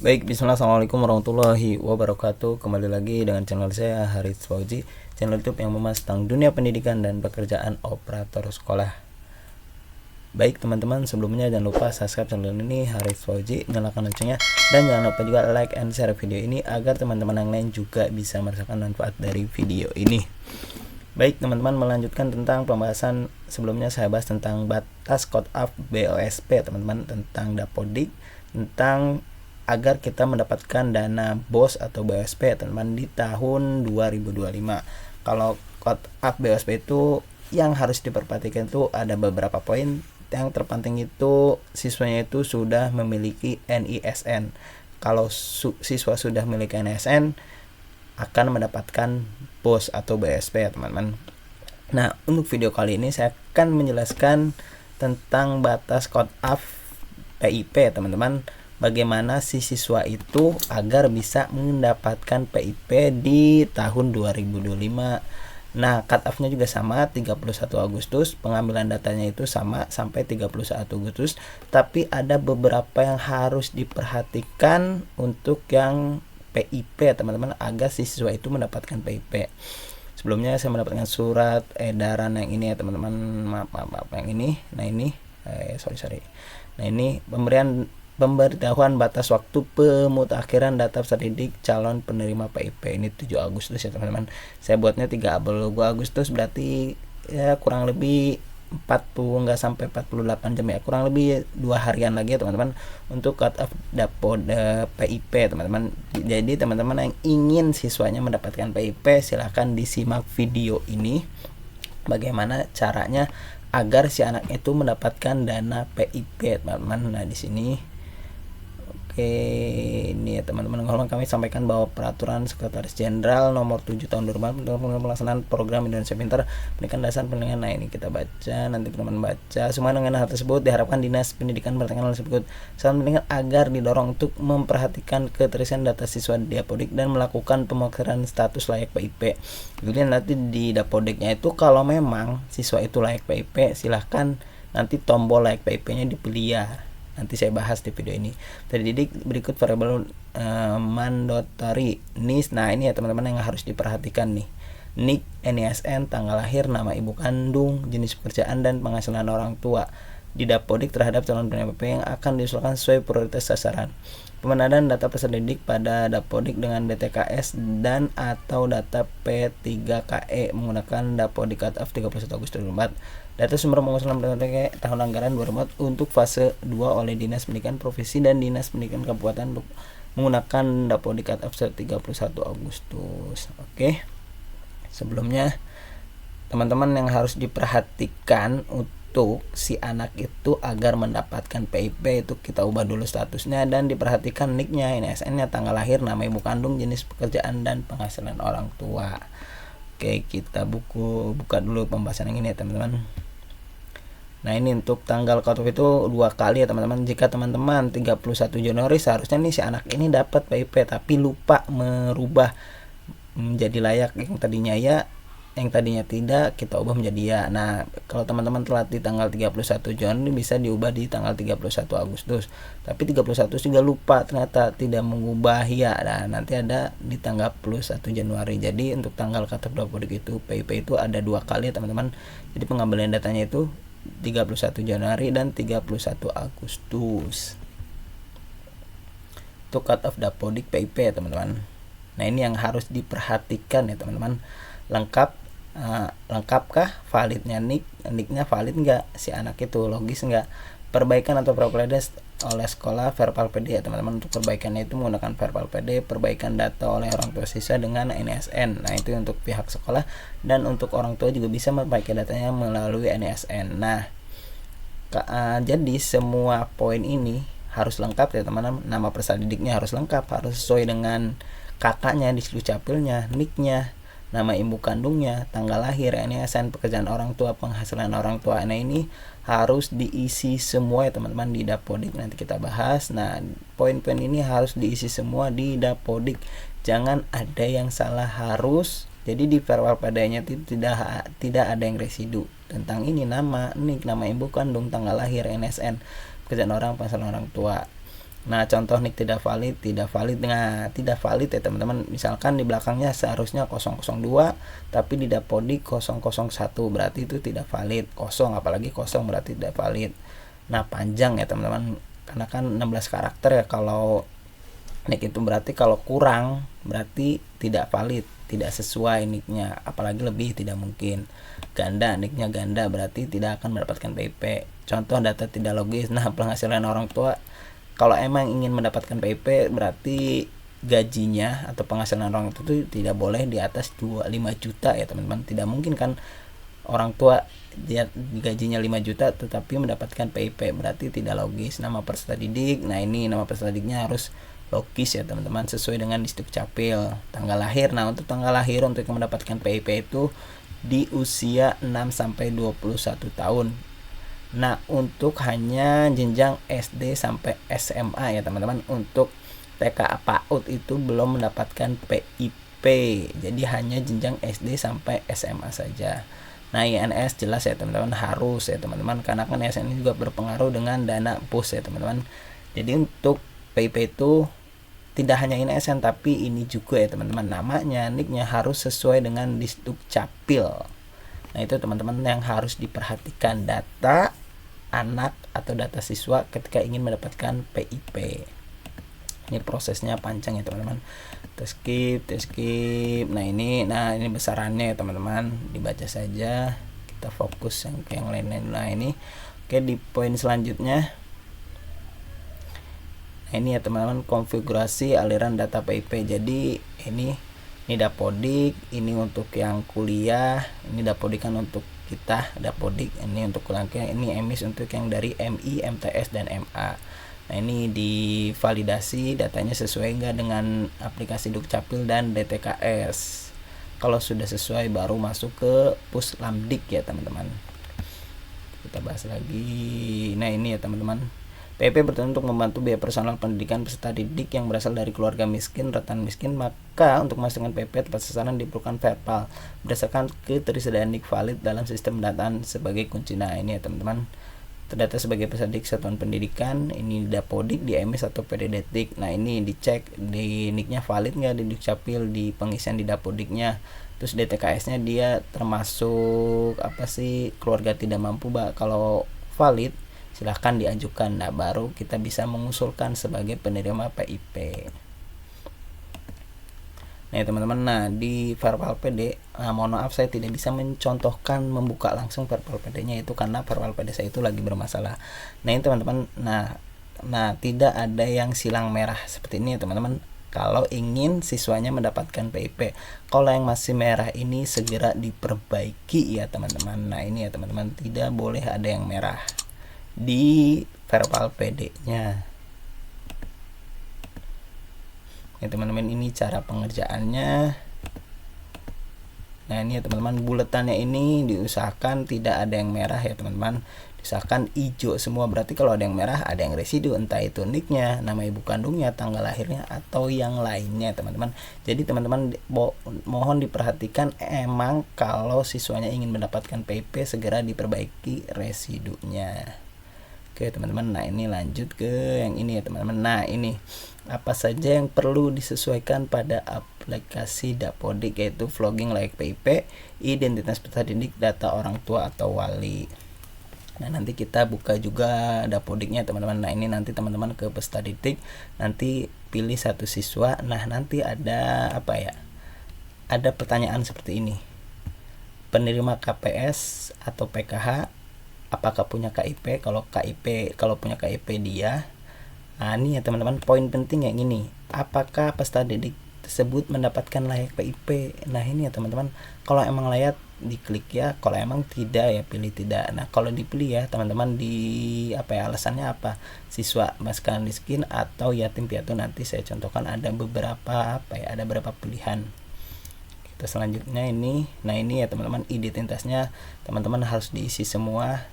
Baik, bismillah, assalamualaikum warahmatullahi wabarakatuh. Kembali lagi dengan channel saya Harits Fauzi, channel YouTube yang membahas tentang dunia pendidikan dan pekerjaan operator sekolah. Baik teman-teman, sebelumnya jangan lupa subscribe channel ini Harits Fauzi, nyalakan loncengnya, dan jangan lupa juga like and share video ini agar teman-teman yang lain juga bisa merasakan manfaat dari video ini. Baik teman-teman, melanjutkan tentang pembahasan sebelumnya saya bahas tentang batas cut off BOSP teman-teman, tentang Dapodik, tentang agar kita mendapatkan dana BOS atau BOSP teman-teman di tahun 2025. Kalau cut off BOSP itu yang harus diperhatikan itu ada beberapa poin. Yang terpenting itu siswanya itu sudah memiliki NISN. Kalau siswa sudah memiliki NISN akan mendapatkan BOS atau BOSP teman-teman. Nah, untuk video kali ini saya akan menjelaskan tentang batas cut off PIP teman-teman. Bagaimana si siswa itu agar bisa mendapatkan PIP di tahun 2025. Nah, cut off-nya juga sama, 31 Agustus. Pengambilan datanya itu sama sampai 31 Agustus. Tapi ada beberapa yang harus diperhatikan untuk yang PIP teman-teman, agar si siswa itu mendapatkan PIP. Sebelumnya saya mendapatkan surat edaran yang ini ya teman-teman. Maaf yang ini. Nah ini Nah ini pemberitahuan batas waktu pemutakhiran data peserta didik calon penerima PIP. Ini 7 Agustus ya teman-teman. Saya buatnya 32 Agustus, berarti ya kurang lebih 40 nggak sampai 48 jam ya, kurang lebih 2 harian lagi ya teman-teman untuk cut off PIP teman-teman. Jadi teman-teman yang ingin siswanya mendapatkan PIP, silahkan disimak video ini bagaimana caranya agar si anak itu mendapatkan dana PIP teman-teman. Nah di sini ini ya teman-teman, kami sampaikan bahwa peraturan Sekretaris Jenderal nomor 7 tahun 2004 tentang pelaksanaan program Indonesia Pintar pendidikan dasar pendidikan. Nah ini kita baca, nanti teman-teman baca semua. Dengan hal tersebut diharapkan Dinas Pendidikan bertanggung jawab pendidikan agar didorong untuk memperhatikan keterisian data siswa di Dapodik dan melakukan pemukhiran status layak PIP. Kemudian nanti di Dapodiknya itu kalau memang siswa itu layak PIP, silahkan nanti tombol layak PIP-nya dipilih ya. Nanti saya bahas di video ini. Terdidik berikut variabel mandatory NIS. Nah ini ya teman-teman yang harus diperhatikan nih. NIK, NISN, tanggal lahir, nama ibu kandung, jenis pekerjaan, dan penghasilan orang tua di Dapodik terhadap calon penerima PIP yang akan diusulkan sesuai prioritas sasaran. Pemenadan data peserta didik pada Dapodik dengan DTKS dan atau data P3KE menggunakan Dapodik cut off 31 Agustus 2004. Data sumber pengusulan PTK tahun anggaran 2004 untuk fase 2 oleh Dinas Pendidikan Provinsi dan Dinas Pendidikan Kabupaten menggunakan Dapodik cut off 31 Agustus. Oke. Sebelumnya teman-teman yang harus diperhatikan untuk si anak itu agar mendapatkan PIP itu kita ubah dulu statusnya dan diperhatikan NIK-nya, NISN-nya, tanggal lahir, nama ibu kandung, jenis pekerjaan, dan penghasilan orang tua. Oke, kita buka dulu pembahasan yang ini ya teman-teman. Nah ini untuk tanggal cut off itu 2 kali ya teman-teman. Jika teman-teman 31 Januari seharusnya nih si anak ini dapat PIP tapi lupa merubah menjadi layak yang tadinya ya, yang tadinya tidak, kita ubah menjadi ya. Nah kalau teman-teman telat di tanggal 31 Januari bisa diubah di tanggal 31 Agustus. Tapi 31 juga lupa ternyata tidak mengubah ya. Nah nanti ada di tanggal 31 Januari. Jadi untuk tanggal cut off Dapodik itu PIP itu ada 2 kali ya teman-teman. Jadi pengambilan datanya itu 31 Januari dan 31 Agustus. Itu cut off Dapodik PIP ya teman-teman. Nah ini yang harus diperhatikan ya teman-teman. Lengkapkah validnya NIK-nya valid nggak, si anak itu logis nggak, perbaikan atau progres oleh sekolah verbal PD ya teman-teman. Untuk perbaikannya itu menggunakan verbal PD, perbaikan data oleh orang tua siswa dengan NISN. Nah itu untuk pihak sekolah, dan untuk orang tua juga bisa memperbaiki datanya melalui NISN. Nah jadi semua poin ini harus lengkap ya teman-teman. Nama peserta didiknya harus lengkap, harus sesuai dengan kakaknya di Dukcapilnya, NIK-nya, nama ibu kandungnya, tanggal lahir, NISN, pekerjaan orang tua, penghasilan orang tua. Nah ini harus diisi semua ya teman-teman di Dapodik, nanti kita bahas. Nah poin-poin ini harus diisi semua di Dapodik, jangan ada yang salah harus. Jadi di verbal padanya tidak ada yang residu tentang ini, nama, NIK, nama ibu kandung, tanggal lahir, NISN, pekerjaan orang, penghasilan orang tua. Nah, contoh nik tidak valid, nah tidak valid ya teman-teman. Misalkan di belakangnya seharusnya 002 tapi di Dapodik 001, berarti itu tidak valid. Kosong, apalagi kosong berarti tidak valid. Nah, panjang ya teman-teman, karena kan 16 karakter ya. Kalau nik itu berarti kalau kurang berarti tidak valid, tidak sesuai nicknya, apalagi lebih tidak mungkin. Ganda, nicknya ganda berarti tidak akan mendapatkan PIP. Contoh data tidak logis. Nah, penghasilan orang tua, kalau emang ingin mendapatkan PIP berarti gajinya atau penghasilan orang itu tuh tidak boleh di atas 25 juta ya teman-teman. Tidak mungkin kan orang tua dia gajinya 5 juta tetapi mendapatkan PIP, berarti tidak logis. Nama peserta didik, nah ini nama peserta didiknya harus logis ya teman-teman, sesuai dengan Disdukcapil. Tanggal lahir, nah untuk tanggal lahir untuk mendapatkan PIP itu di usia 6 sampai 21 tahun. Nah, untuk hanya jenjang SD sampai SMA ya teman-teman. Untuk TK PAUD itu belum mendapatkan PIP. Jadi hanya jenjang SD sampai SMA saja. Nah, INS jelas ya teman-teman, harus ya teman-teman, karena kan INS ini juga berpengaruh dengan dana PUS ya teman-teman. Jadi untuk PIP itu tidak hanya INSN tapi ini juga ya teman-teman, namanya, nicknya harus sesuai dengan Disdukcapil. Nah, itu teman-teman yang harus diperhatikan, data anak atau data siswa ketika ingin mendapatkan PIP. Ini prosesnya panjang ya teman-teman. Skip. Nah ini besarannya ya teman-teman, dibaca saja. Kita fokus yang lain-lain. Nah ini oke, di poin selanjutnya. Nah ini ya teman-teman, konfigurasi aliran data PIP. Jadi ini Dapodik, ini untuk yang kuliah, ini Dapodik kan untuk kita Dapodik, ini untuk kuliah, ini emis untuk yang dari MI, MTS dan MA. Nah ini divalidasi datanya sesuai enggak dengan aplikasi Dukcapil dan DTKS. Kalau sudah sesuai baru masuk ke Puslamdik ya teman-teman. Kita bahas lagi. Nah ini ya teman-teman, PIP bertujuan untuk membantu biaya personal pendidikan peserta didik yang berasal dari keluarga miskin, rentan miskin. Maka untuk memastikan PIP tepat sasaran diperlukan verpal berdasarkan ketersediaan nik valid dalam sistem pendataan sebagai kunci. Nah ini ya teman-teman, terdata sebagai peserta didik satuan pendidikan, ini Dapodik, di MS atau PDDtik. Nah ini dicek di niknya valid nggak di Dukcapil, di pengisian di Dapodiknya. Terus DTKS nya dia termasuk apa sih, keluarga tidak mampu, Mbak. Kalau valid silahkan diajukan. Nah baru kita bisa mengusulkan sebagai penerima PIP. Nah ya teman-teman, nah di verbal PD, mohon maaf saya tidak bisa mencontohkan membuka langsung verbal PD-nya itu karena verbal PD saya itu lagi bermasalah. Nah ini teman-teman, nah tidak ada yang silang merah seperti ini ya teman-teman. Kalau ingin siswanya mendapatkan PIP, kalau yang masih merah ini segera diperbaiki ya teman-teman. Nah ini ya teman-teman, tidak boleh ada yang merah di verbal PD-nya. Ya teman-teman, ini cara pengerjaannya. Nah ini ya teman-teman, buletannya ini diusahakan tidak ada yang merah ya teman-teman, diusahakan hijau semua. Berarti kalau ada yang merah ada yang residu, entah itu nicknya, nama ibu kandungnya, tanggal lahirnya, atau yang lainnya teman-teman. Jadi teman-teman mohon diperhatikan, emang kalau siswanya ingin mendapatkan PIP segera diperbaiki residunya. Oke teman-teman, nah ini lanjut ke yang ini ya teman-teman. Nah ini apa saja yang perlu disesuaikan pada aplikasi Dapodik, yaitu vlogging layak PIP, identitas peserta didik, data orang tua atau wali. Nah nanti kita buka juga Dapodiknya teman-teman. Nah ini nanti teman-teman ke peserta didik, nanti pilih satu siswa. Nah nanti ada apa ya, ada pertanyaan seperti ini: penerima KPS atau PKH apakah punya KIP? Kalau punya KIP dia. Nah ini ya teman-teman, poin penting yang ini, apakah peserta didik tersebut mendapatkan layak PIP. Nah ini ya teman-teman, kalau emang layak diklik ya, kalau emang tidak ya pilih tidak. Nah kalau dipilih ya teman-teman, di apa ya, alasannya apa, siswa masakan miskin atau yatim piatu. Nanti saya contohkan ada beberapa ada beberapa pilihan. Kita selanjutnya ini, nah ini ya teman-teman, identitasnya teman-teman harus diisi semua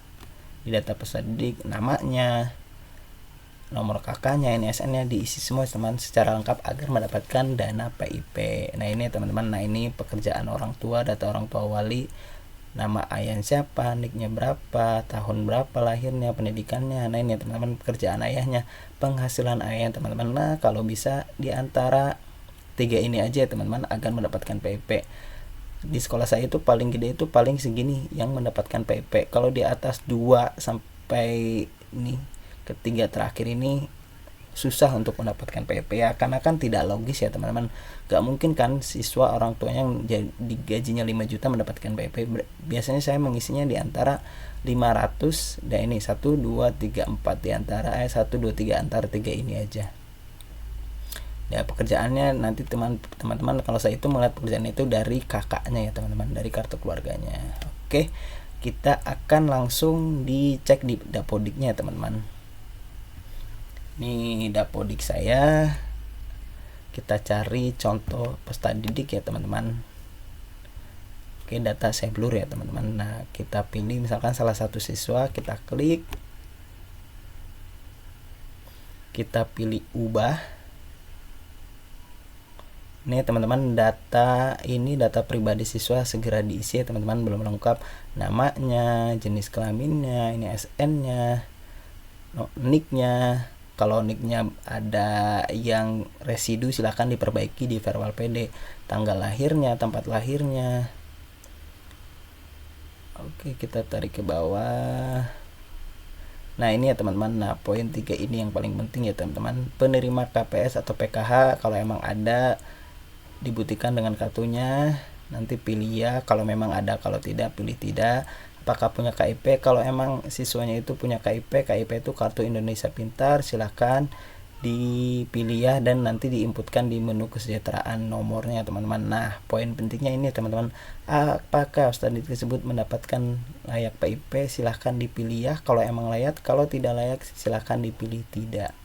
di data peserta didik, namanya, nomor kakaknya, NSN-nya diisi semua teman secara lengkap agar mendapatkan dana PIP. Nah ini teman-teman, nah ini pekerjaan orang tua, data orang tua wali, nama ayah siapa, niknya berapa, tahun berapa lahirnya, pendidikannya. Nah ini teman-teman pekerjaan ayahnya, penghasilan ayah teman-teman. Nah kalau bisa di antara 3 ini aja teman-teman agar mendapatkan PIP. Di sekolah saya itu paling gede itu paling segini yang mendapatkan PIP. Kalau di atas 2 sampai ini ketiga terakhir ini susah untuk mendapatkan PIP ya, karena kan tidak logis ya teman-teman. Gak mungkin kan siswa orang tuanya yang digajinya 5 juta mendapatkan PIP. Biasanya saya mengisinya di antara 500 dan ini 1 2 3 4 di antara 1 2 3 antara 3 ini aja. Ya pekerjaannya nanti teman-teman kalau saya itu melihat pekerjaan itu dari kakaknya ya teman-teman, dari kartu keluarganya. Oke, kita akan langsung dicek di Dapodiknya teman-teman. Ini Dapodik saya, kita cari contoh peserta didik ya teman-teman. Oke, data saya blur ya teman-teman. Nah kita pilih misalkan salah satu siswa, kita klik, kita pilih ubah. Ini teman-teman data ini data pribadi siswa segera diisi ya teman-teman, belum lengkap namanya, jenis kelaminnya, ini SN-nya, nick-nya. Kalau nicknya ada yang residu silahkan diperbaiki di verbal PD, tanggal lahirnya, tempat lahirnya. Oke, kita tarik ke bawah. Nah ini ya teman-teman, nah poin 3 ini yang paling penting ya teman-teman. Penerima KPS atau PKH kalau emang ada dibuktikan dengan kartunya, nanti pilih ya kalau memang ada, kalau tidak pilih tidak. Apakah punya KIP? Kalau emang siswanya itu punya KIP itu Kartu Indonesia Pintar, silahkan dipilih ya, dan nanti diinputkan di menu kesejahteraan nomornya teman-teman. Nah poin pentingnya ini teman-teman, apakah studi tersebut mendapatkan layak PIP, silahkan dipilih ya kalau emang layak, kalau tidak layak silahkan dipilih tidak.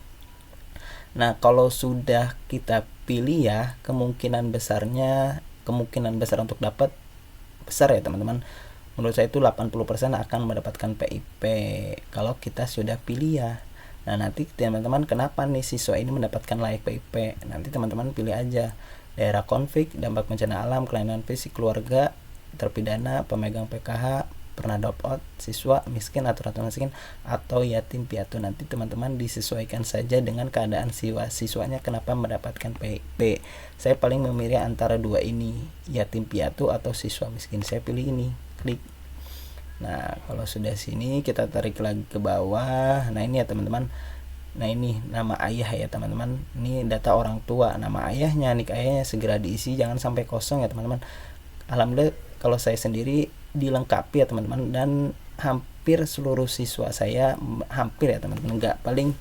Nah kalau sudah kita pilih ya, kemungkinan besar untuk dapat besar ya teman-teman. Menurut saya itu 80% akan mendapatkan PIP kalau kita sudah pilih ya. Nah nanti teman-teman kenapa nih siswa ini mendapatkan layak PIP, nanti teman-teman pilih aja daerah konflik, dampak bencana alam, kelainan fisik keluarga, terpidana, pemegang PKH, pernah drop out, siswa miskin atau ratu miskin, atau yatim piatu. Nanti teman-teman disesuaikan saja dengan keadaan siswanya kenapa mendapatkan PIP. Saya paling memilih antara 2 ini, yatim piatu atau siswa miskin. Saya pilih ini, klik. Nah kalau sudah sini kita tarik lagi ke bawah. Nah ini ya teman-teman, nah ini nama ayah ya teman-teman, ini data orang tua, nama ayahnya, nik ayahnya segera diisi, jangan sampai kosong ya teman-teman. Alhamdulillah kalau saya sendiri dilengkapi ya teman-teman, dan hampir seluruh siswa saya, hampir ya teman-teman, enggak paling,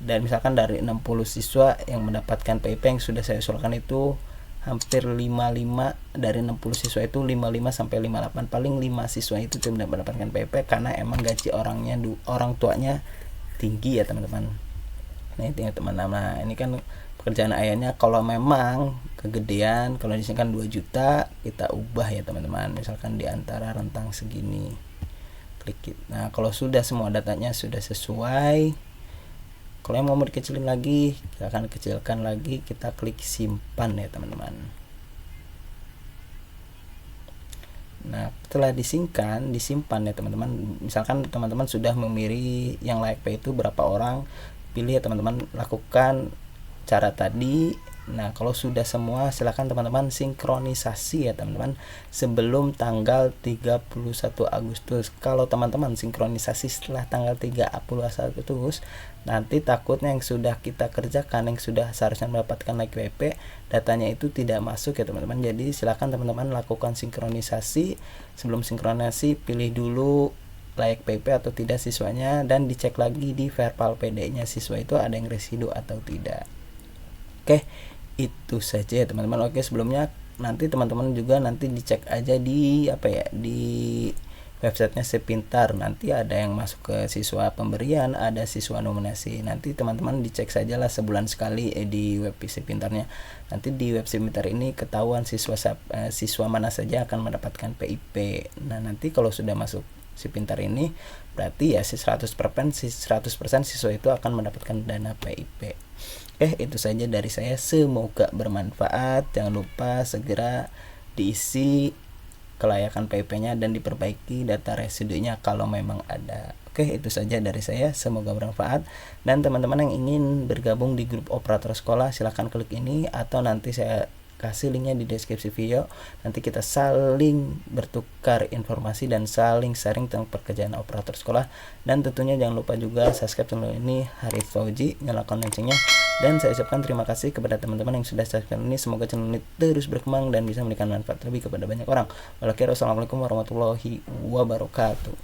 dan misalkan dari 60 siswa yang mendapatkan PIP yang sudah saya usulkan itu hampir 55, dari 60 siswa itu 55 sampai 58, paling 5 siswa itu tidak mendapatkan PIP karena emang gaji orang tuanya tinggi ya teman-teman. Nah itu ya teman-teman. Nah ini kan pekerjaan ayahnya, kalau memang kegedean, kalau di sini kan 2 juta, kita ubah ya teman-teman, misalkan di antara rentang segini, klik. Nah kalau sudah semua datanya sudah sesuai, kalau yang mau dikecilin lagi, kita akan kecilkan lagi, kita klik simpan ya teman-teman. Nah setelah disimpan ya teman-teman, misalkan teman-teman sudah memilih yang layak pay itu berapa orang, pilih ya teman-teman, lakukan cara tadi. Nah kalau sudah semua silahkan teman-teman sinkronisasi ya teman-teman sebelum tanggal 31 Agustus. Kalau teman-teman sinkronisasi setelah tanggal 31 Agustus, nanti takutnya yang sudah kita kerjakan, yang sudah seharusnya mendapatkan like WP, datanya itu tidak masuk ya teman-teman. Jadi silahkan teman-teman lakukan sinkronisasi. Sebelum sinkronisasi pilih dulu layak PP atau tidak siswanya, dan dicek lagi di verbal PD-nya siswa itu ada yang residu atau tidak. Oke, itu saja ya teman-teman. Oke, sebelumnya nanti teman-teman juga nanti dicek aja di di websitenya Sepintar, nanti ada yang masuk ke siswa pemberian, ada siswa nominasi. Nanti teman-teman dicek sajalah sebulan sekali di web Sepintarnya. Nanti di web Sepintar ini ketahuan siswa mana saja akan mendapatkan PIP. Nah nanti kalau sudah masuk Sepintar ini berarti ya 100% siswa itu akan mendapatkan dana PIP. Itu saja dari saya, semoga bermanfaat. Jangan lupa segera diisi kelayakan PIP-nya dan diperbaiki data residunya kalau memang ada. Oke, itu saja dari saya, semoga bermanfaat. Dan teman-teman yang ingin bergabung di grup operator sekolah, silahkan klik ini atau nanti saya kasih linknya di deskripsi video. Nanti kita saling bertukar informasi dan saling sharing tentang pekerjaan operator sekolah. Dan tentunya jangan lupa juga subscribe channel ini, Harith Fauji, nyalakan loncengnya. Dan saya ucapkan terima kasih kepada teman-teman yang sudah subscribe ini. Semoga channel ini terus berkembang dan bisa memberikan manfaat lebih kepada banyak orang. Wassalamualaikum warahmatullahi wabarakatuh.